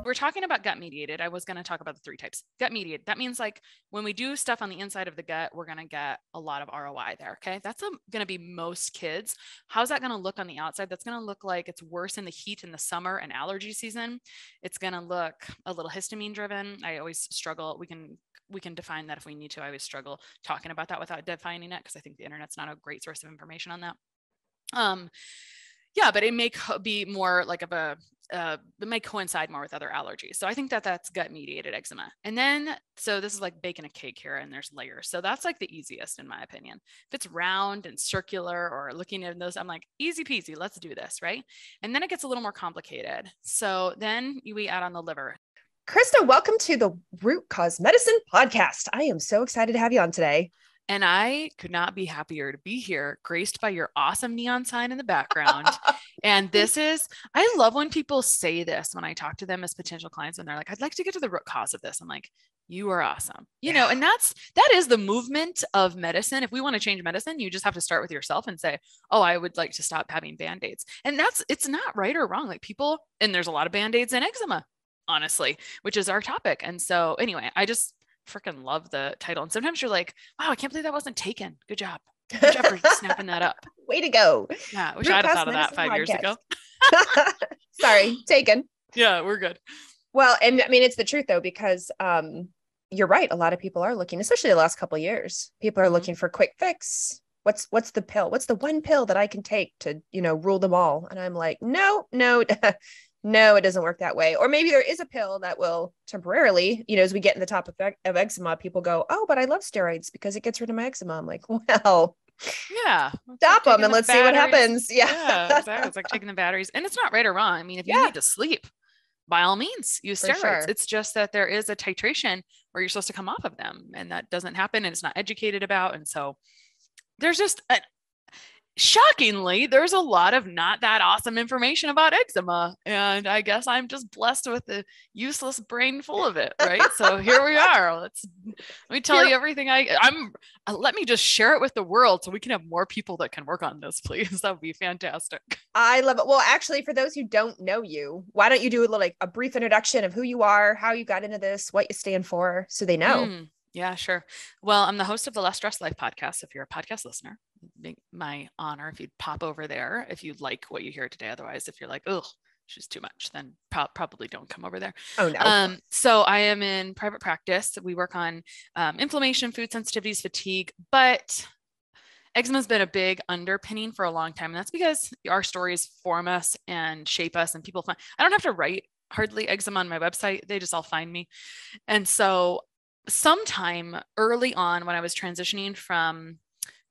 we're talking about gut mediated. I was going to talk about the 3 types. Gut mediated. That means like when we do stuff on the inside of the gut, we're going to get a lot of ROI there. Okay. That's going to be most kids. How's that going to look on the outside? That's going to look like it's worse in the heat in the summer and allergy season. It's going to look a little histamine driven. I always struggle. We can define that if we need to. I always struggle talking about that without defining it, because I think the internet's not a great source of information on that. Yeah, but it may be more like it may coincide more with other allergies. So I think that that's gut mediated eczema. And then, so this is like baking a cake here, and there's layers. So that's like the easiest in my opinion. If it's round and circular or looking at those, I'm like, easy peasy, let's do this, right? And then it gets a little more complicated. So then we add on the liver. Christa, welcome to the Root Cause Medicine podcast. I am so excited to have you on today. And I could not be happier to be here, graced by your awesome neon sign in the background. And I love when people say this when I talk to them as potential clients, and they're like, I'd like to get to the root cause of this. I'm like, you are awesome. You know, and that is the movement of medicine. If we want to change medicine, you just have to start with yourself and say, oh, I would like to stop having Band-Aids. And it's not right or wrong. Like people, and there's a lot of Band-Aids in eczema, honestly, which is our topic. And so anyway, I just freaking love the title. And sometimes you're like, wow, I can't believe that wasn't taken. Good job. Good job for snapping that up. Way to go. Yeah. I wish I'd have thought of that 5 years ago. Sorry, taken. Yeah, we're good. Well, and I mean, it's the truth though, because you're right. A lot of people are looking, especially the last couple of years, people are looking for quick fix. What's the pill? What's the one pill that I can take to, rule them all? And I'm like, no, it doesn't work that way. Or maybe there is a pill that will temporarily, as we get in the topic of eczema, people go, oh, but I love steroids because it gets rid of my eczema. I'm like, well, yeah, stop them and let's see what happens. Yeah, exactly. It's like taking the batteries, and it's not right or wrong. I mean, if you need to sleep, by all means, use steroids. Sure. It's just that there is a titration where you're supposed to come off of them, and that doesn't happen, and it's not educated about. And so there's just shockingly, there's a lot of not that awesome information about eczema. And I guess I'm just blessed with a useless brain full of it. Right. So here we are. Let me tell you everything let me just share it with the world so we can have more people that can work on this, please. That would be fantastic. I love it. Well, actually, for those who don't know you, why don't you do a brief introduction of who you are, how you got into this, what you stand for, so they know. Yeah, sure. Well, I'm the host of the Less Stress Life podcast. If you're a podcast listener, my honor if you'd pop over there if you like what you hear today. Otherwise, if you're like, oh, she's too much, then probably don't come over there. Oh no. So I am in private practice. We work on inflammation, food sensitivities, fatigue, but eczema has been a big underpinning for a long time. And that's because our stories form us and shape us, and people find, I don't have to write hardly eczema on my website. They just all find me. And so sometime early on when I was transitioning from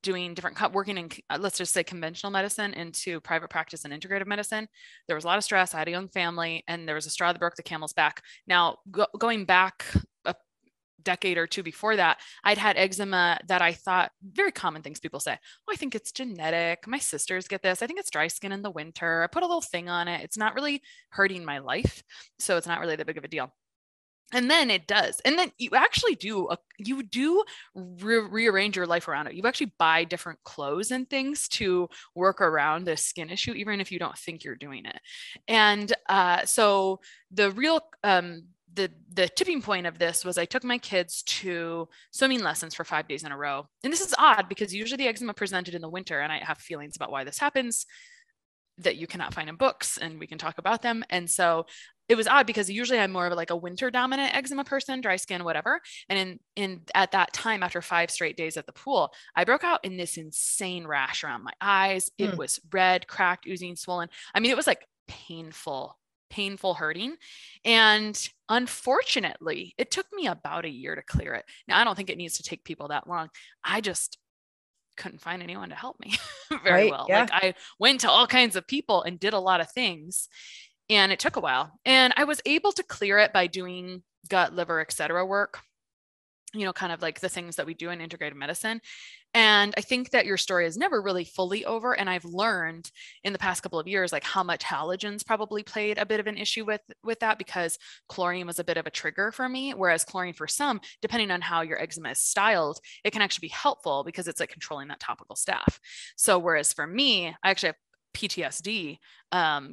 doing working in, let's just say conventional medicine into private practice and integrative medicine, there was a lot of stress. I had a young family, and there was a straw that broke the camel's back. Now, going back a decade or two before that, I'd had eczema that I thought, very common things people say, oh, I think it's genetic. My sisters get this. I think it's dry skin in the winter. I put a little thing on it. It's not really hurting my life. So it's not really that big of a deal. And then it does. And then you actually rearrange your life around it. You actually buy different clothes and things to work around the skin issue, even if you don't think you're doing it. And so the real, the tipping point of this was I took my kids to swimming lessons for 5 days in a row. And this is odd because usually the eczema presented in the winter, and I have feelings about why this happens that you cannot find in books, and we can talk about them. And so it was odd because usually I'm more of like a winter dominant eczema person, dry skin, whatever. And at that time, after 5 straight days at the pool, I broke out in this insane rash around my eyes. It was red, cracked, oozing, swollen. I mean, it was like painful hurting. And unfortunately, it took me about a year to clear it. Now, I don't think it needs to take people that long. I just couldn't find anyone to help me very well. Yeah. Like I went to all kinds of people and did a lot of things, and it took a while. And I was able to clear it by doing gut, liver, et cetera work, kind of like the things that we do in integrative medicine. And I think that your story is never really fully over. And I've learned in the past couple of years, like how much halogens probably played a bit of an issue with that, because chlorine was a bit of a trigger for me. Whereas chlorine for some, depending on how your eczema is styled, it can actually be helpful because it's like controlling that topical staph. So whereas for me, I actually have PTSD,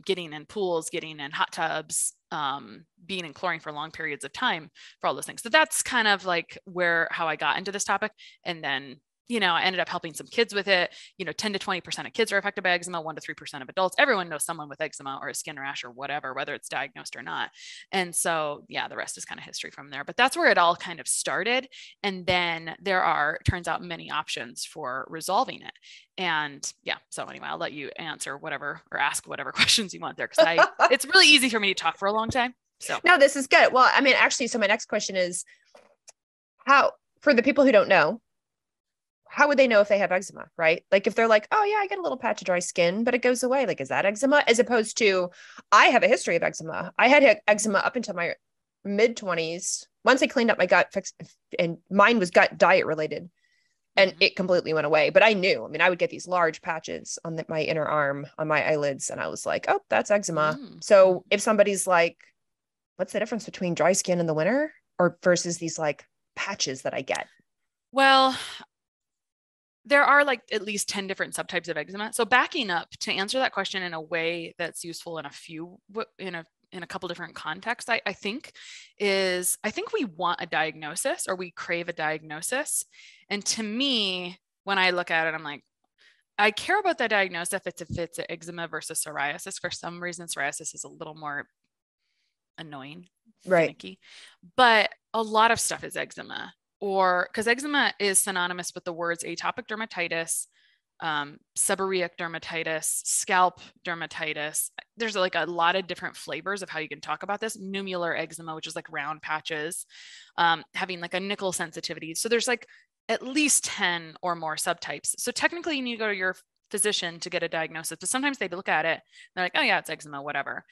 getting in pools, getting in hot tubs, being in chlorine for long periods of time, for all those things. So that's kind of like how I got into this topic. And then, I ended up helping some kids with it. 10 to 20% of kids are affected by eczema, 1 to 3% of adults. Everyone knows someone with eczema or a skin rash or whatever, whether it's diagnosed or not. And so, yeah, the rest is kind of history from there. But that's where it all kind of started. And then turns out, many options for resolving it. And yeah, so anyway, I'll let you answer whatever or ask whatever questions you want there, because it's really easy for me to talk for a long time. So no, this is good. Well, I mean, actually, so my next question is, how, for the people who don't know, how would they know if they have eczema, right? Like if they're like, oh yeah, I get a little patch of dry skin, but it goes away. Like, is that eczema? As opposed to, I have a history of eczema. I had eczema up until my mid 20s. Once I cleaned up my gut, and mine was gut diet related, and it completely went away. But I knew, I mean, I would get these large patches on my inner arm, on my eyelids. And I was like, oh, that's eczema. So if somebody's like, what's the difference between dry skin in the winter or versus these like patches that I get? Well, there are like at least 10 different subtypes of eczema. So backing up to answer that question in a way that's useful in a couple different contexts, I think we want a diagnosis, or we crave a diagnosis. And to me, when I look at it, I'm like, I care about the diagnosis if it's eczema versus psoriasis. For some reason, psoriasis is a little more annoying, finicky, but a lot of stuff is eczema. Or because eczema is synonymous with the words atopic dermatitis, seborrheic dermatitis, scalp dermatitis. There's like a lot of different flavors of how you can talk about this. Nummular eczema, which is like round patches, having like a nickel sensitivity. So there's like at least 10 or more subtypes. So technically you need to go to your physician to get a diagnosis, but sometimes they look at it and they're like, oh yeah, it's eczema, whatever.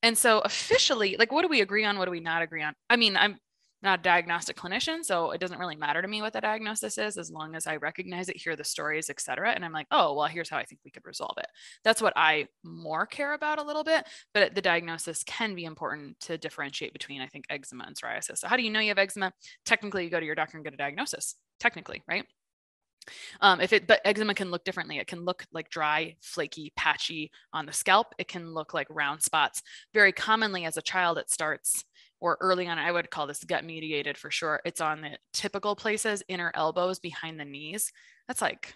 And so officially, like, what do we agree on? What do we not agree on? I mean, I'm not a diagnostic clinician, so it doesn't really matter to me what the diagnosis is, as long as I recognize it, hear the stories, et cetera. And I'm like, oh, well, here's how I think we could resolve it. That's what I more care about a little bit, but the diagnosis can be important to differentiate between, I think, eczema and psoriasis. So how do you know you have eczema? Technically, you go to your doctor and get a diagnosis, technically, right? But eczema can look differently. It can look like dry, flaky, patchy on the scalp. It can look like round spots. Very commonly as a child, it starts, or early on, I would call this gut mediated for sure. It's on the typical places, inner elbows, behind the knees. That's like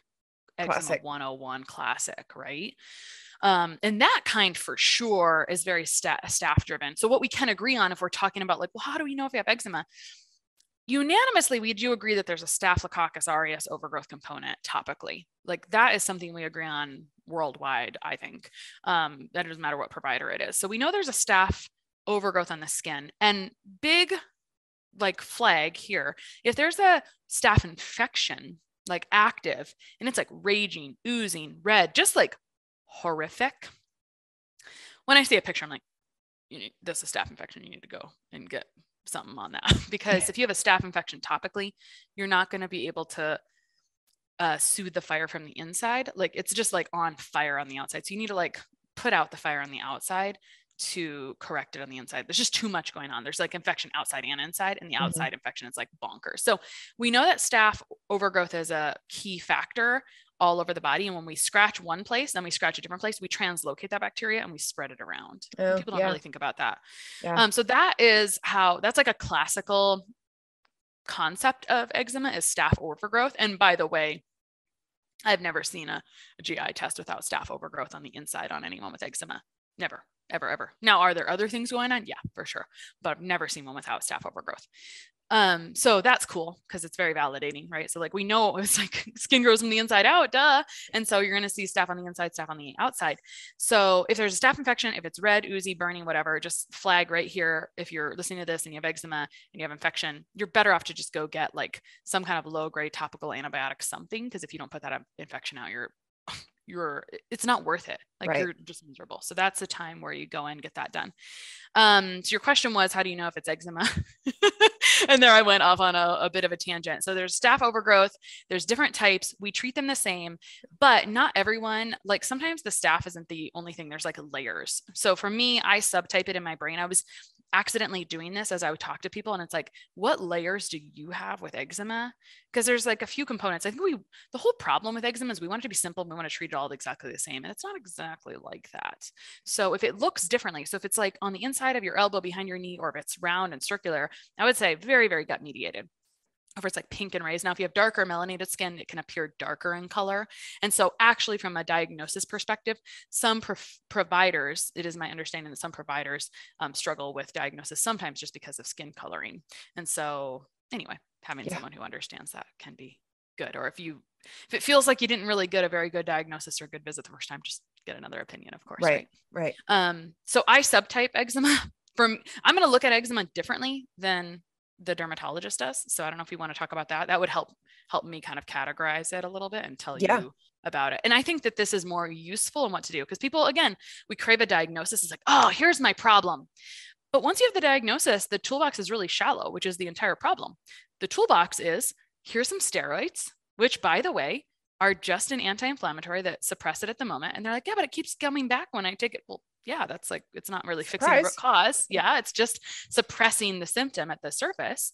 eczema 101 classic, right? And that kind for sure is very staff driven. So what we can agree on, if we're talking about like, well, how do we know if we have eczema? Unanimously, we do agree that there's a Staphylococcus aureus overgrowth component topically. Like that is something we agree on worldwide, I think. That doesn't matter what provider it is. So we know there's a staph overgrowth on the skin, and big like flag here, if there's a staph infection, like active, and it's like raging, oozing, red, just like horrific. When I see a picture, I'm like, this is a staph infection. You need to go and get something on that, because if you have a staph infection topically, you're not going to be able to soothe the fire from the inside. Like it's just like on fire on the outside. So you need to like put out the fire on the outside to correct it on the inside. There's just too much going on. There's like infection outside and inside, and the outside infection is like bonkers. So we know that staph overgrowth is a key factor all over the body. And when we scratch one place, then we scratch a different place, we translocate that bacteria and we spread it around. People don't really think about that. So that's like a classical concept of eczema, is staph overgrowth. And by the way, I've never seen a GI test without staph overgrowth on the inside on anyone with eczema. Never, ever, ever. Now, are there other things going on? Yeah, for sure. But I've never seen one without staph overgrowth. So that's cool because it's very validating, right? So like we know it's like skin grows from the inside out, duh. And so you're going to see staph on the inside, staph on the outside. So if there's a staph infection, if it's red, oozy, burning, whatever, just flag right here. If you're listening to this and you have eczema and you have infection, you're better off to just go get like some kind of low grade topical antibiotic, something. Because if you don't put that infection out, it's not worth it. Like you're just miserable. So that's the time where you go and get that done. So your question was, how do you know if it's eczema? And there I went off on a bit of a tangent. So there's staph overgrowth. There's different types. We treat them the same, but not everyone. Like sometimes the staph isn't the only thing. There's like layers. So for me, I subtype it in my brain. accidentally doing this as I would talk to people, and it's like, what layers do you have with eczema? Because there's like a few components. I think the whole problem with eczema is we want it to be simple. And we want to treat it all exactly the same. And it's not exactly like that. So if it looks differently, so if it's like on the inside of your elbow behind your knee, or if it's round and circular, I would say very, very gut mediated. Or it's like pink and raised. Now, if you have darker melanated skin, it can appear darker in color. And so actually from a diagnosis perspective, some providers, it is my understanding that some providers struggle with diagnosis sometimes just because of skin coloring. And so anyway, having someone who understands that can be good. Or if it feels like you didn't really get a very good diagnosis or good visit the first time, just get another opinion, of course. Right. So I subtype eczema. I'm going to look at eczema differently than the dermatologist does. So I don't know if you want to talk about that. That would help me kind of categorize it a little bit and tell you about it. And I think that this is more useful in what to do, because people, again, we crave a diagnosis. It's like, oh, here's my problem. But once you have the diagnosis, the toolbox is really shallow, which is the entire problem. The toolbox is, here's some steroids, which, by the way, are just an anti-inflammatory that suppress it at the moment. And they're like, yeah, but it keeps coming back when I take it. Well, yeah, that's like, it's not really fixing the root cause. Yeah, it's just suppressing the symptom at the surface.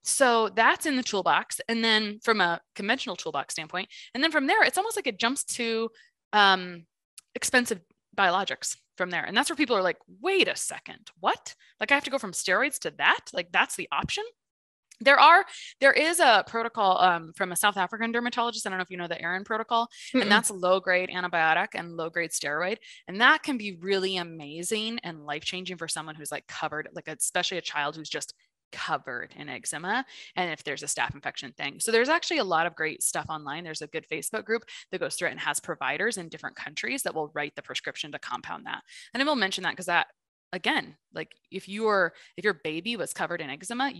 So that's in the toolbox. And then from a conventional toolbox standpoint, and then from there, it's almost like it jumps to expensive biologics from there. And that's where people are like, wait a second, what? Like I have to go from steroids to that? Like that's the option? There is a protocol from a South African dermatologist. I don't know if you know the Aaron protocol, and that's low grade antibiotic and low grade steroid. And that can be really amazing and life-changing for someone who's like covered, like especially a child who's just covered in eczema. And if there's a staph infection thing. So there's actually a lot of great stuff online. There's a good Facebook group that goes through it and has providers in different countries that will write the prescription to compound that. And I will mention that because that, again, like if your baby was covered in eczema,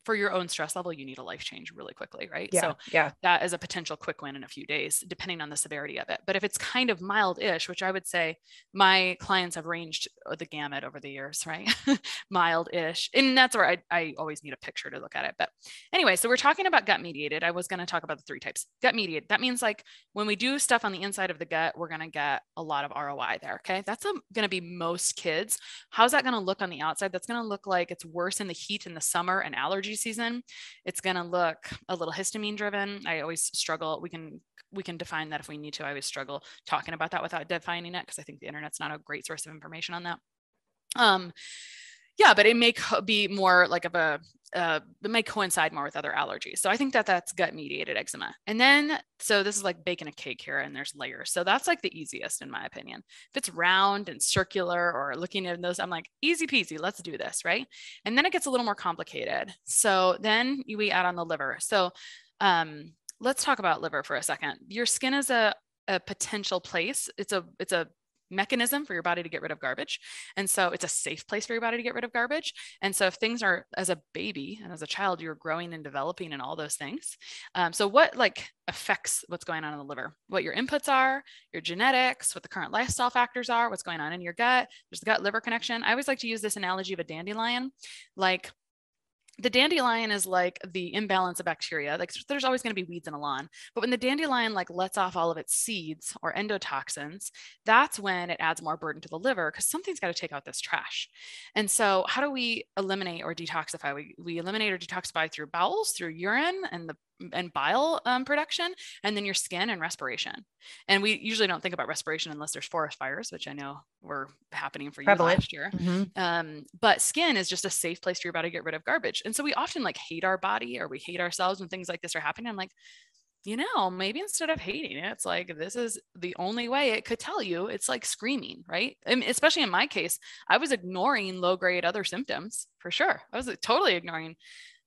for your own stress level, you need a life change really quickly, right? So that is a potential quick win in a few days, depending on the severity of it. But if it's kind of mild-ish, which I would say my clients have ranged the gamut over the years, right? Mild-ish. And that's where I always need a picture to look at it. But anyway, so we're talking about gut mediated. I was going to talk about the 3 types. Gut mediated. That means like when we do stuff on the inside of the gut, we're going to get a lot of ROI there. Okay. That's going to be most kids. How's that going to look on the outside? That's going to look like it's worse in the heat in the summer and allergy season. It's going to look a little histamine driven. I always struggle. We can define that if we need to. I always struggle talking about that without defining it, because I think the internet's not a great source of information on that. But it may be more like it may coincide more with other allergies. So I think that that's gut mediated eczema. And then, so this is like baking a cake here, and there's layers. So that's like the easiest in my opinion. If it's round and circular or looking at those, I'm like, easy peasy, let's do this. Right. And then it gets a little more complicated. So then we add on the liver. So let's talk about liver for a second. Your skin is a potential place. It's a mechanism for your body to get rid of garbage. And so it's a safe place for your body to get rid of garbage. And so if things are, as a baby and as a child, you're growing and developing and all those things. So what like affects what's going on in the liver, what your inputs are, your genetics, what the current lifestyle factors are, what's going on in your gut. There's the gut liver connection. I always like to use this analogy of a dandelion. Like the dandelion is like the imbalance of bacteria. Like there's always going to be weeds in a lawn, but when the dandelion like lets off all of its seeds or endotoxins, that's when it adds more burden to the liver, because something's got to take out this trash. And so how do we eliminate or detoxify? We eliminate or detoxify through bowels, through urine and bile production, and then your skin and respiration. And we usually don't think about respiration unless there's forest fires, which I know were happening for you last year. But skin is just a safe place for your body to get rid of garbage. And so we often like hate our body, or we hate ourselves when things like this are happening. I'm like, maybe instead of hating it, it's like, this is the only way it could tell you. It's like screaming, right? And especially in my case, I was ignoring low grade other symptoms for sure. I was totally ignoring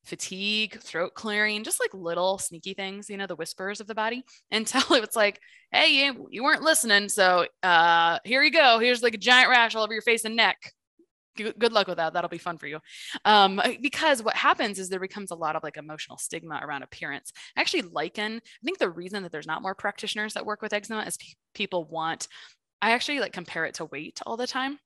fatigue, throat clearing, just like little sneaky things, the whispers of the body, until it's like, hey, you weren't listening. So here you go. Here's like a giant rash all over your face and neck. Good luck with that. That'll be fun for you. Because what happens is there becomes a lot of like emotional stigma around appearance. I think the reason that there's not more practitioners that work with eczema is I actually like compare it to weight all the time.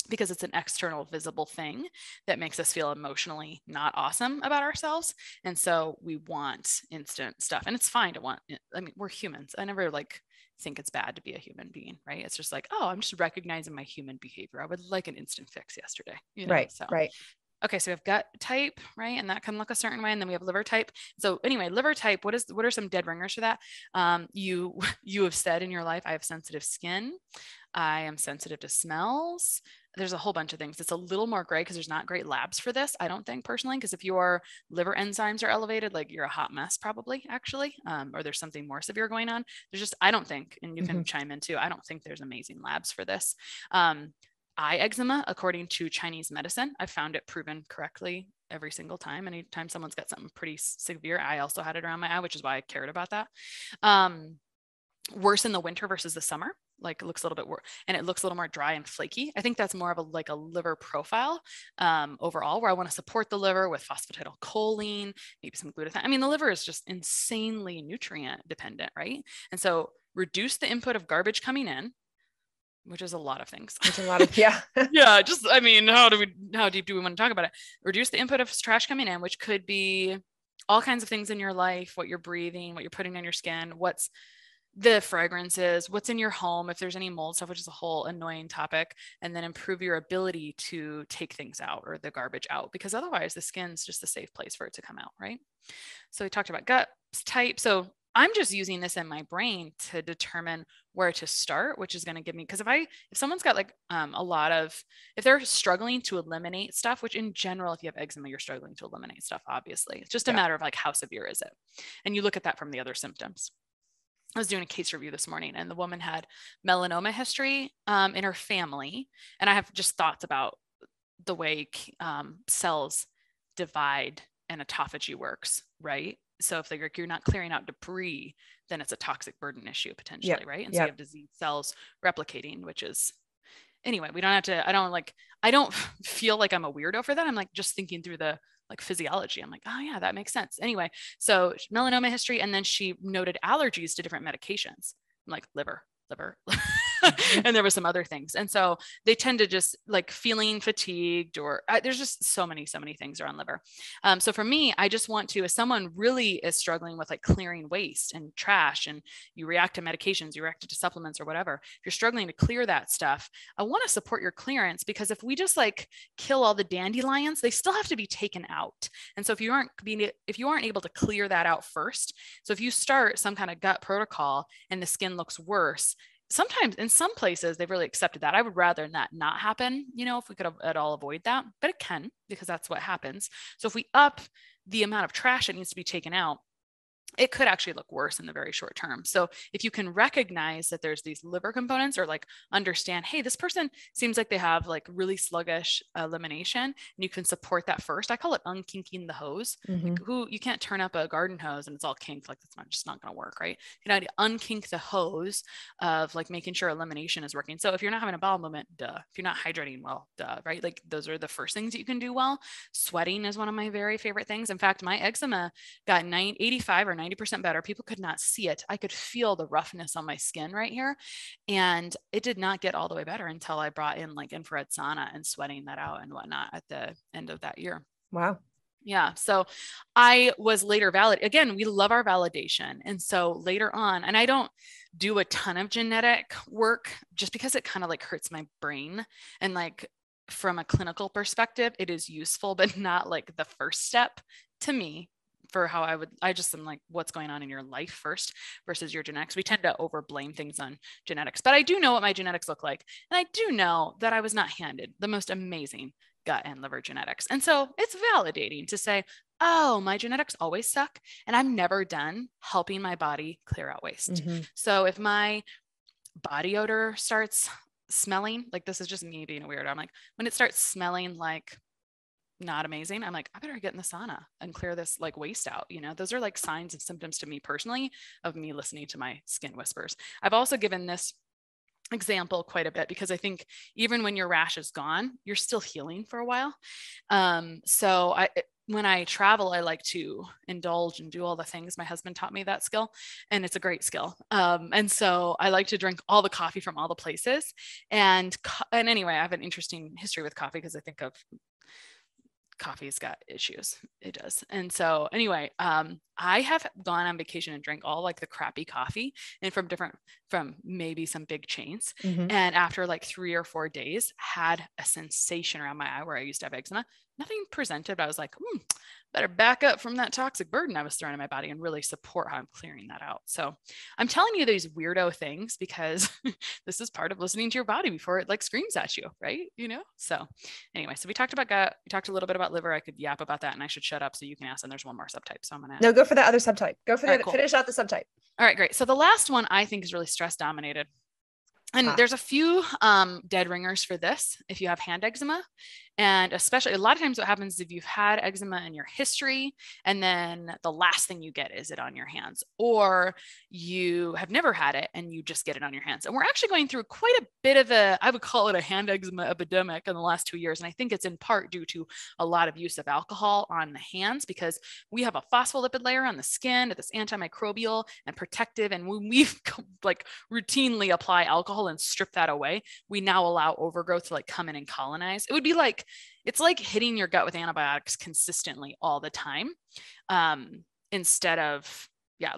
because it's an external visible thing that makes us feel emotionally not awesome about ourselves. And so we want instant stuff, and it's fine to want, I mean, we're humans. I never like think it's bad to be a human being, right? It's just like, oh, I'm just recognizing my human behavior. I would like an instant fix yesterday, you know? Right. So, Right. okay. So we have gut type, right? And that can look a certain way. And then we have liver type. So anyway, liver type, what are some dead ringers for that? You have said in your life, I have sensitive skin. I am sensitive to smells. There's a whole bunch of things. It's a little more gray because there's not great labs for this, I don't think personally, because if your liver enzymes are elevated, like you're a hot mess probably actually, or there's something more severe going on. There's just, I don't think, and you can chime in too, I don't think there's amazing labs for this. Eye eczema, according to Chinese medicine, I've found it proven correctly every single time. Anytime someone's got something pretty severe, I also had it around my eye, which is why I cared about that. Worse in the winter versus the summer. Like it looks a little bit worse, and it looks a little more dry and flaky. I think that's more of a liver profile overall, where I want to support the liver with phosphatidylcholine, maybe some glutathione. I mean, the liver is just insanely nutrient dependent, right? And so reduce the input of garbage coming in, which is a lot of things. It's a lot of, yeah. Yeah. Just, I mean, how deep do we want to talk about it? Reduce the input of trash coming in, which could be all kinds of things in your life, what you're breathing, what you're putting on your skin, what's the fragrances, what's in your home, if there's any mold stuff, which is a whole annoying topic, and then improve your ability to take things out or the garbage out, because otherwise the skin's just a safe place for it to come out, right? So we talked about gut type. So I'm just using this in my brain to determine where to start, which is going to give me, because if someone's got like if they're struggling to eliminate stuff, which in general, if you have eczema, you're struggling to eliminate stuff, obviously. It's just a matter of like, how severe is it? And you look at that from the other symptoms. I was doing a case review this morning, and the woman had melanoma history in her family. And I have just thoughts about the way cells divide and autophagy works, right? So if you're not clearing out debris, then it's a toxic burden issue potentially, right? And so you have disease cells replicating, which is, anyway, I don't feel like I'm a weirdo for that. I'm like just thinking through the like physiology. I'm like, oh yeah, that makes sense. Anyway, so melanoma history, and then she noted allergies to different medications. I'm like liver. And there were some other things. And so they tend to just like feeling fatigued, or there's just so many things around liver. So for me, I just want to, if someone really is struggling with like clearing waste and trash, and you react to medications, you react to supplements or whatever, if you're struggling to clear that stuff, I want to support your clearance, because if we just like kill all the dandelions, they still have to be taken out. And so if you aren't able to clear that out first, so if you start some kind of gut protocol and the skin looks worse, sometimes in some places they've really accepted that. I would rather that not happen, if we could at all avoid that, but it can, because that's what happens. So if we up the amount of trash that needs to be taken out, it could actually look worse in the very short term. So if you can recognize that there's these liver components, or like understand, hey, this person seems like they have like really sluggish elimination, and you can support that first. I call it unkinking the hose. Like, you can't turn up a garden hose and it's all kinked. Like that's just not going to work, right? You know, to unkink the hose of like making sure elimination is working. So if you're not having a bowel movement, duh. If you're not hydrating well, duh, right? Like those are the first things that you can do well. Sweating is one of my very favorite things. In fact, my eczema got 85 or 90% better. People could not see it. I could feel the roughness on my skin right here. And it did not get all the way better until I brought in like infrared sauna and sweating that out and whatnot at the end of that year. Wow. Yeah. So I was later again, we love our validation. And so later on, and I don't do a ton of genetic work just because it kind of like hurts my brain. And like from a clinical perspective, it is useful, but not like the first step to me for how I just am like, what's going on in your life first versus your genetics. We tend to over blame things on genetics, but I do know what my genetics look like. And I do know that I was not handed the most amazing gut and liver genetics. And so it's validating to say, oh, my genetics always suck, and I'm never done helping my body clear out waste. So if my body odor starts smelling, like this is just me being a weirdo, I'm like, when it starts smelling like not amazing, I'm like, I better get in the sauna and clear this like waste out. Those are like signs and symptoms to me personally of me listening to my skin whispers. I've also given this example quite a bit because I think even when your rash is gone, you're still healing for a while. So when I travel, I like to indulge and do all the things. My husband taught me that skill, and it's a great skill. And so I like to drink all the coffee from all the places. And anyway, I have an interesting history with coffee because I think of coffee's got issues. It does. And so anyway, I have gone on vacation and drank all like the crappy coffee and from maybe some big chains. Mm-hmm. And after like 3 or 4 days, had a sensation around my eye where I used to have eczema. Nothing presented, but I was like, better back up from that toxic burden I was throwing in my body and really support how I'm clearing that out. So I'm telling you these weirdo things because this is part of listening to your body before it like screams at you, right? So anyway, so we talked about gut, we talked a little bit about liver. I could yap about that and I should shut up so you can ask. And there's one more subtype. So I'm going to. No, go for that other subtype. Go for All right, cool. Finish out the subtype. All right, great. So the last one I think is really stress dominated. And there's a few dead ringers for this if you have hand eczema. And especially a lot of times what happens if you've had eczema in your history and then the last thing you get is it on your hands, or you have never had it and you just get it on your hands. And we're actually going through quite a bit of I would call it a hand eczema epidemic in the last 2 years. And I think it's in part due to a lot of use of alcohol on the hands because we have a phospholipid layer on the skin that's antimicrobial and protective. And when we like routinely apply alcohol and strip that away, we now allow overgrowth to like come in and colonize. It would be like, it's like hitting your gut with antibiotics consistently all the time, instead of,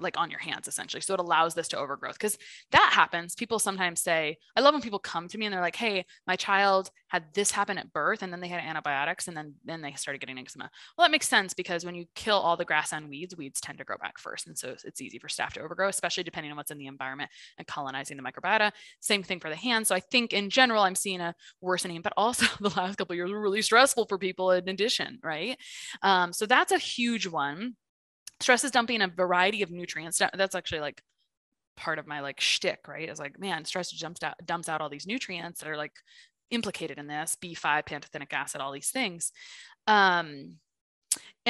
like on your hands essentially. So it allows this to overgrowth because that happens. People sometimes say, I love when people come to me and they're like, hey, my child had this happen at birth and then they had antibiotics and then they started getting eczema. Well, that makes sense because when you kill all the grass and weeds tend to grow back first. And so it's easy for staph to overgrow, especially depending on what's in the environment and colonizing the microbiota. Same thing for the hands. So I think in general, I'm seeing a worsening, but also the last couple of years were really stressful for people in addition, right? So that's a huge one. Stress is dumping a variety of nutrients. That's actually like part of my like shtick, right? It's like, man, stress dumps out all these nutrients that are like implicated in this, B5, pantothenic acid, all these things. And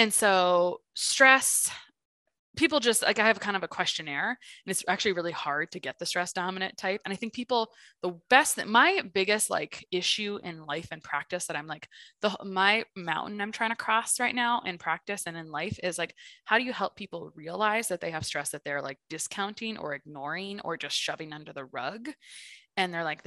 so stress, people just like, I have kind of a questionnaire and it's actually really hard to get the stress dominant type. And I think my biggest like issue in life and practice that I'm like, my mountain I'm trying to cross right now in practice and in life is like, how do you help people realize that they have stress that they're like discounting or ignoring or just shoving under the rug? And they're like,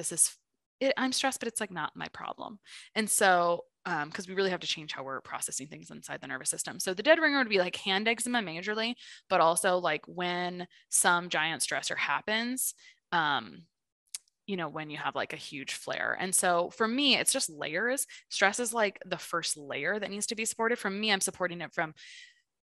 I'm stressed, but it's like not my problem. And so because we really have to change how we're processing things inside the nervous system. So the dead ringer would be like hand eczema majorly, but also like when some giant stressor happens, when you have like a huge flare. And so for me, it's just layers. Stress is like the first layer that needs to be supported. From me, I'm supporting it from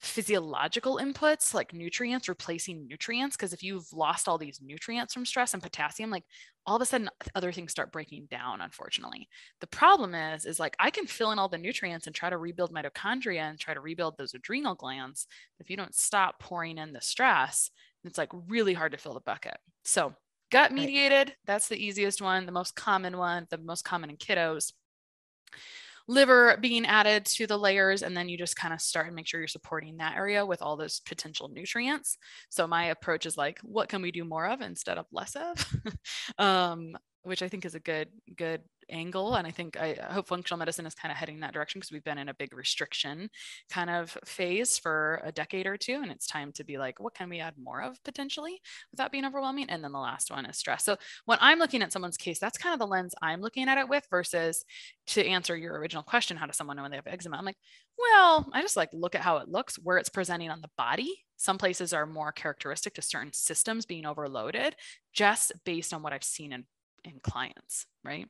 physiological inputs like nutrients, replacing nutrients. Because if you've lost all these nutrients from stress and potassium, like all of a sudden other things start breaking down, unfortunately. The problem is like I can fill in all the nutrients and try to rebuild mitochondria and try to rebuild those adrenal glands. If you don't stop pouring in the stress, it's like really hard to fill the bucket. So gut mediated, that's the easiest one, the most common one, the most common in kiddos. Liver being added to the layers, and then you just kind of start and make sure you're supporting that area with all those potential nutrients. So my approach is like, what can we do more of instead of less of? Which I think is a good angle. And I hope functional medicine is kind of heading that direction because we've been in a big restriction kind of phase for a decade or two. And it's time to be like, what can we add more of potentially without being overwhelming? And then the last one is stress. So when I'm looking at someone's case, that's kind of the lens I'm looking at it with versus to answer your original question, how does someone know when they have eczema? I'm like, well, I just like look at how it looks, where it's presenting on the body. Some places are more characteristic to certain systems being overloaded just based on what I've seen in clients, right?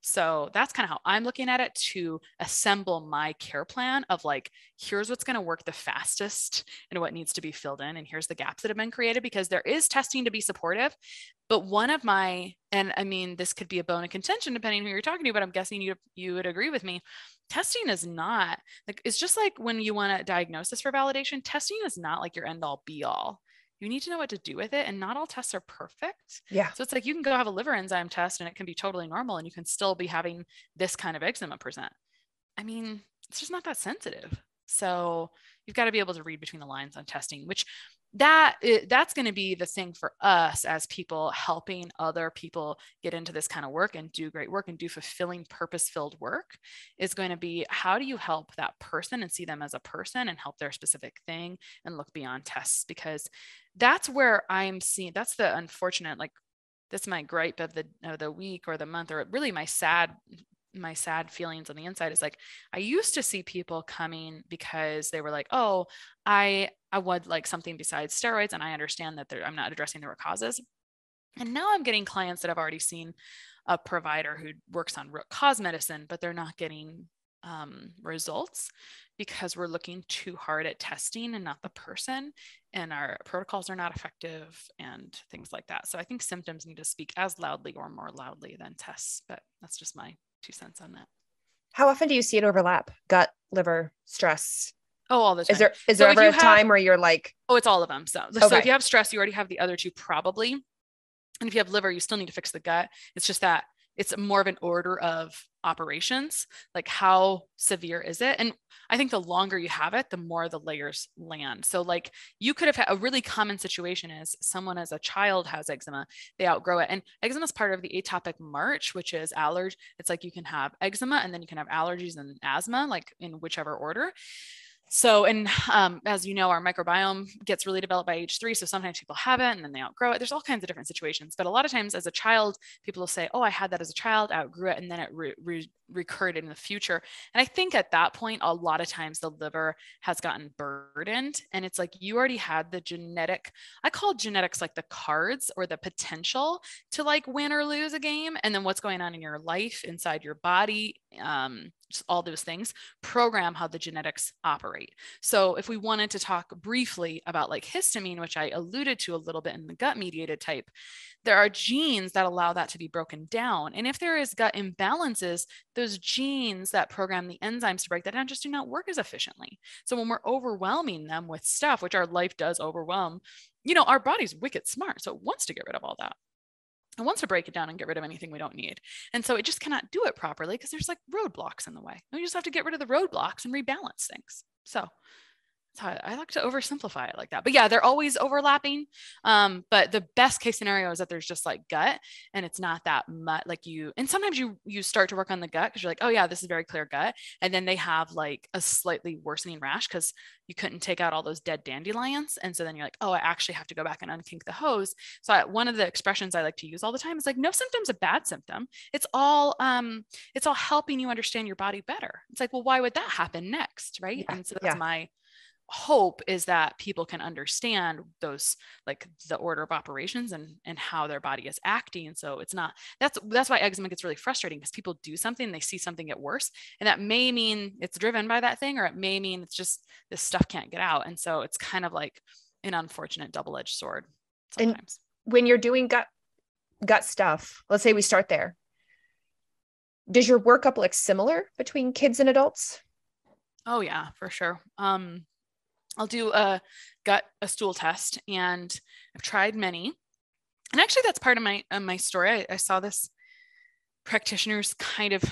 So that's kind of how I'm looking at it to assemble my care plan of like, here's what's going to work the fastest and what needs to be filled in. And here's the gaps that have been created because there is testing to be supportive. But one of and I mean, this could be a bone of contention depending on who you're talking to, but I'm guessing you would agree with me. Testing is not like, it's just like when you want a diagnosis for validation, testing is not like your end all be all. You need to know what to do with it. And not all tests are perfect. Yeah. So it's like, you can go have a liver enzyme test and it can be totally normal and you can still be having this kind of eczema present. I mean, it's just not that sensitive. So you've got to be able to read between the lines on testing, which that's going to be the thing for us as people helping other people get into this kind of work and do great work and do fulfilling, purpose-filled work, is going to be, how do you help that person and see them as a person and help their specific thing and look beyond tests? Because that's where I'm seeing, that's the unfortunate, like, that's my gripe of the week or the month, or really my sad feelings on the inside, is like, I used to see people coming because they were like, oh, I would like something besides steroids, and I understand that I'm not addressing the root causes. And now I'm getting clients that have already seen a provider who works on root cause medicine, but they're not getting results because we're looking too hard at testing and not the person, and our protocols are not effective and things like that. So I think symptoms need to speak as loudly or more loudly than tests, but that's just my 2 cents on that. How often do you see it overlap? Gut, liver, stress? Oh, all the time. Is there ever a time where you're like, oh, it's all of them. So if you have stress, you already have the other 2 probably. And if you have liver, you still need to fix the gut. It's just that it's more of an order of operations. Like, how severe is it? And I think the longer you have it, the more the layers land. So like, you could have had a really common situation is someone as a child has eczema, they outgrow it. And eczema is part of the atopic march, which is allergy. It's like you can have eczema and then you can have allergies and asthma, like in whichever order. So, and as you know, our microbiome gets really developed by age 3. So sometimes people have it and then they outgrow it. There's all kinds of different situations, but a lot of times as a child, people will say, oh, I had that as a child, outgrew it, and then it recurred in the future. And I think at that point, a lot of times the liver has gotten burdened, and it's like, you already had the genetic, I call genetics like the cards or the potential to like win or lose a game. And then what's going on in your life, inside your body, just all those things program how the genetics operate. So if we wanted to talk briefly about like histamine, which I alluded to a little bit in the gut mediated type, there are genes that allow that to be broken down. And if there is gut imbalances, those genes that program the enzymes to break that down just do not work as efficiently. So when we're overwhelming them with stuff, which our life does overwhelm, our body's wicked smart. So it wants to get rid of all that. It wants to break it down and get rid of anything we don't need. And so it just cannot do it properly because there's like roadblocks in the way. We just have to get rid of the roadblocks and rebalance things. So that's how I like to oversimplify it like that. But yeah, they're always overlapping. But the best case scenario is that there's just like gut, and it's not that much like and sometimes you start to work on the gut because you're like, oh yeah, this is very clear gut. And then they have like a slightly worsening rash because you couldn't take out all those dead dandelions. And so then you're like, oh, I actually have to go back and unkink the hose. So one of the expressions I like to use all the time is like, no symptom's a bad symptom. It's all helping you understand your body better. It's like, well, why would that happen next? Right. Yeah, and so that's my hope, is that people can understand those, like the order of operations and how their body is acting. And so it's not, that's why eczema gets really frustrating, because people do something, they see something get worse, and that may mean it's driven by that thing, or it may mean it's just this stuff can't get out. And so it's kind of like an unfortunate double-edged sword sometimes. And when you're doing gut stuff, let's say we start there, does your workup look similar between kids and adults? Oh yeah, for sure. I'll do a stool test, and I've tried many. And actually that's part of my story. I saw this practitioner's kind of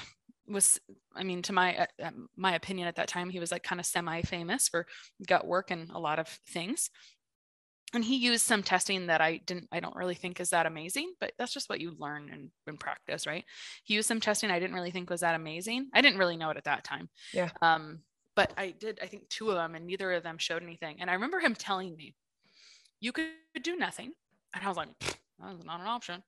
was, to my opinion at that time, he was like kind of semi-famous for gut work and a lot of things. And he used some testing that I don't really think is that amazing, but that's just what you learn in practice, right? He used some testing I didn't really think was that amazing. I didn't really know it at that time. Yeah. But I think 2 of them, and neither of them showed anything. And I remember him telling me, you could do nothing. And I was like, that's not an option.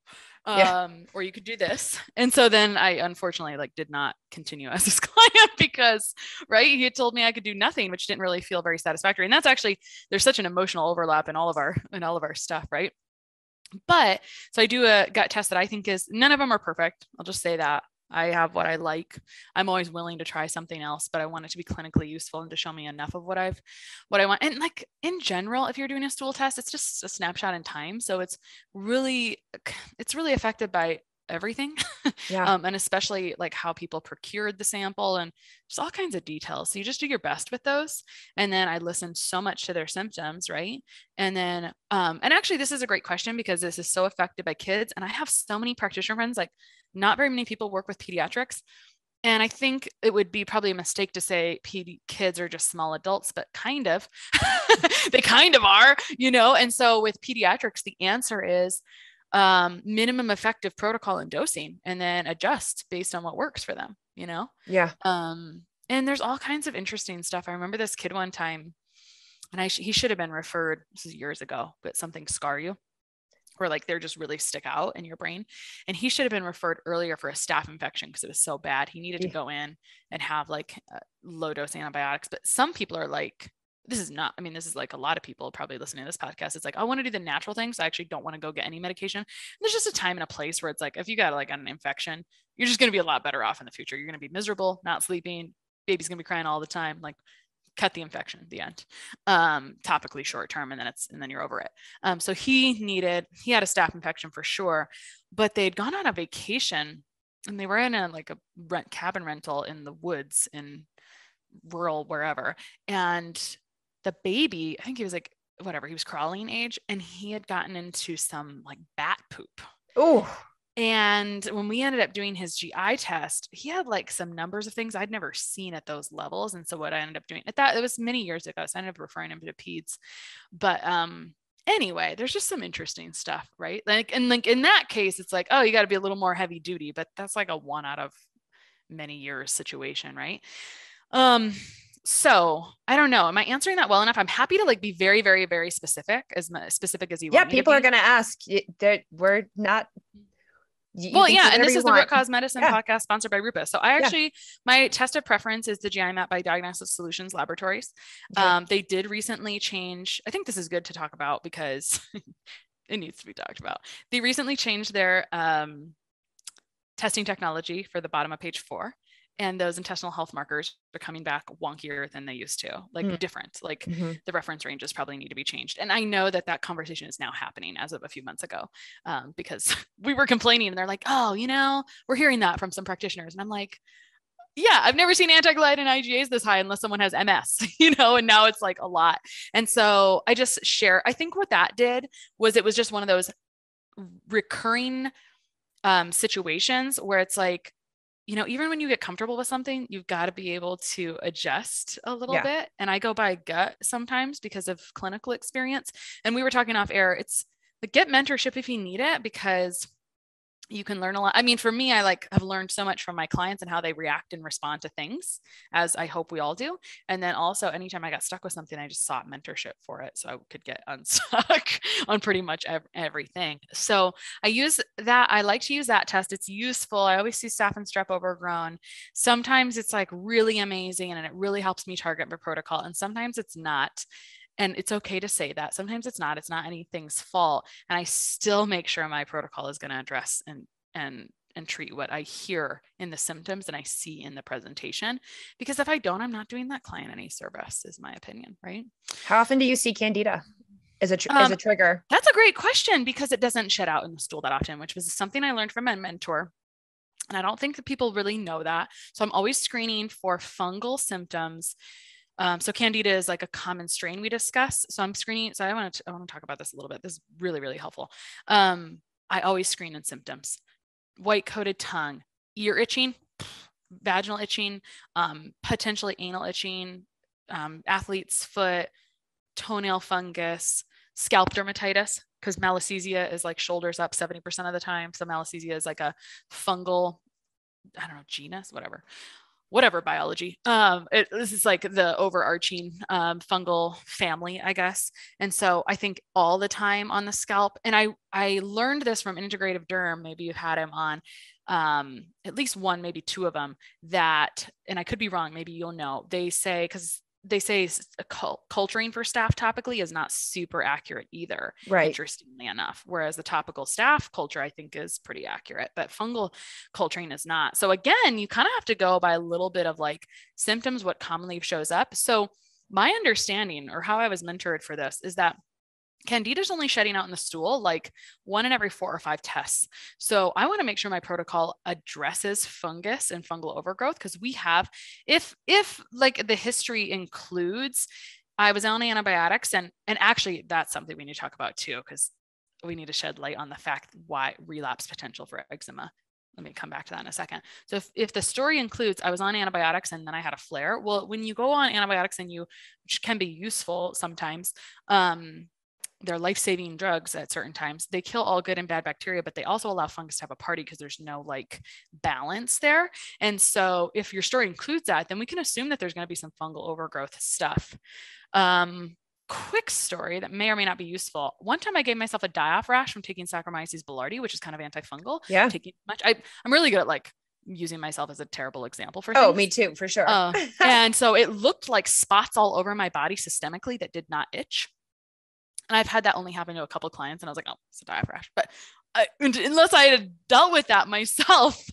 Or you could do this. And so then I unfortunately did not continue as his client because, right, he had told me I could do nothing, which didn't really feel very satisfactory. And that's actually, there's such an emotional overlap in all of our stuff, right? But so I do a gut test that I think none of them are perfect. I'll just say that. I have what I like. I'm always willing to try something else, but I want it to be clinically useful and to show me enough of what I want. And like in general, if you're doing a stool test, it's just a snapshot in time. So it's really affected by everything. Yeah. And especially like how people procured the sample and just all kinds of details. So you just do your best with those. And then I listen so much to their symptoms, right? And then, and actually this is a great question because this is so affected by kids. And I have so many practitioner friends, like not very many people work with pediatrics. And I think it would be probably a mistake to say PD kids are just small adults, but kind of, they kind of are, you know? And so with pediatrics, the answer is minimum effective protocol and dosing, and then adjust based on what works for them, you know? Yeah. And there's all kinds of interesting stuff. I remember this kid one time, and he should have been referred, this is years ago, but something scar you, or like they're just really stick out in your brain. And he should have been referred earlier for a staph infection because it was so bad. He needed to go in and have like low dose antibiotics. But some people are like, this is not, I mean, this is like a lot of people probably listening to this podcast. It's like, I want to do the natural things. I actually don't want to go get any medication. And there's just a time and a place where it's like, if you got like an infection, you're just going to be a lot better off in the future. You're going to be miserable, not sleeping. Baby's going to be crying all the time. Like, cut the infection at the end, topically short term, and then you're over it. So he had a staph infection for sure, but they'd gone on a vacation and they were in a cabin rental in the woods in rural wherever. And the baby, I think he was like, whatever, he was crawling age, and he had gotten into some like bat poop. Oh. And when we ended up doing his GI test, he had like some numbers of things I'd never seen at those levels. And so what I ended up doing it was many years ago, so I ended up referring him to peds. But anyway, there's just some interesting stuff, right? Like in that case, it's like, oh, you got to be a little more heavy duty, but that's like a 1 out of many years situation, right? So I don't know. Am I answering that well enough? I'm happy to like be very, very, very specific as specific as you want me to be. Yeah, people are going to ask. We're not. Well, yeah. And this is the Root Cause Medicine podcast sponsored by Rupa. So I actually, my test of preference is the GI map by Diagnostic Solutions Laboratories. Okay. They did recently change. I think this is good to talk about because it needs to be talked about. They recently changed their testing technology for the bottom of page 4. And those intestinal health markers are coming back wonkier than they used to, like different, like the reference ranges probably need to be changed. And I know that conversation is now happening as of a few months ago, because we were complaining and they're like, oh, we're hearing that from some practitioners. And I'm like, yeah, I've never seen anticoagulant and IgAs this high unless someone has MS, and now it's like a lot. And so I just share, I think what that did was it was just one of those recurring situations where it's like, even when you get comfortable with something, you've got to be able to adjust a little bit. And I go by gut sometimes because of clinical experience. And we were talking off air. It's like, get mentorship if you need it, because you can learn a lot. I mean, for me, I have learned so much from my clients and how they react and respond to things, as I hope we all do. And then also anytime I got stuck with something, I just sought mentorship for it so I could get unstuck on pretty much everything. So I like to use that test. It's useful. I always see staph and strep overgrown. Sometimes it's like really amazing and it really helps me target my protocol. And sometimes it's not. And it's okay to say that. Sometimes it's not anything's fault. And I still make sure my protocol is going to address and treat what I hear in the symptoms and I see in the presentation. Because if I don't, I'm not doing that client any service, is my opinion, right? How often do you see Candida as a trigger? That's a great question, because it doesn't shed out in the stool that often, which was something I learned from a mentor. And I don't think that people really know that. So I'm always screening for fungal symptoms. So Candida is like a common strain we discuss. So I'm screening. So I want to talk about this a little bit. This is really, really helpful. I always screen in symptoms: white coated tongue, ear itching, vaginal itching, potentially anal itching, athlete's foot, toenail fungus, scalp dermatitis, because malassezia is like shoulders up 70% of the time. So malassezia is like a fungal, I don't know, genus, whatever biology. This is like the overarching fungal family, I guess. And so I think all the time on the scalp, and I learned this from integrative derm, maybe you've had him on, at least one, maybe two of them, that, and I could be wrong, maybe you'll know, they say culturing for staph topically is not super accurate either, right? Interestingly enough, whereas the topical staph culture I think is pretty accurate, but fungal culturing is not. So again, you kind of have to go by a little bit of like symptoms, what commonly shows up. So my understanding, or how I was mentored for this, is that Candida is only shedding out in the stool like 1 in every 4 or 5 tests. So I want to make sure my protocol addresses fungus and fungal overgrowth, because we have, if like the history includes, I was on antibiotics, and actually that's something we need to talk about too, because we need to shed light on the fact why relapse potential for eczema. let me come back to that in a second. So if the story includes, I was on antibiotics and then I had a flare. Well, when you go on antibiotics and which can be useful sometimes, they're life-saving drugs at certain times. They kill all good and bad bacteria, but they also allow fungus to have a party because there's no like balance there. And so if your story includes that, then we can assume that there's going to be some fungal overgrowth stuff. Quick story that may or may not be useful. One time I gave myself a die-off rash from taking Saccharomyces boulardii, which is kind of antifungal. Yeah. Taking much. I'm really good at like using myself as a terrible example for things. Oh, me too, for sure. And so it looked like spots all over my body systemically that did not itch. And I've had that only happen to a couple of clients, and I was like, oh, it's a die-off rash. But unless I had dealt with that myself,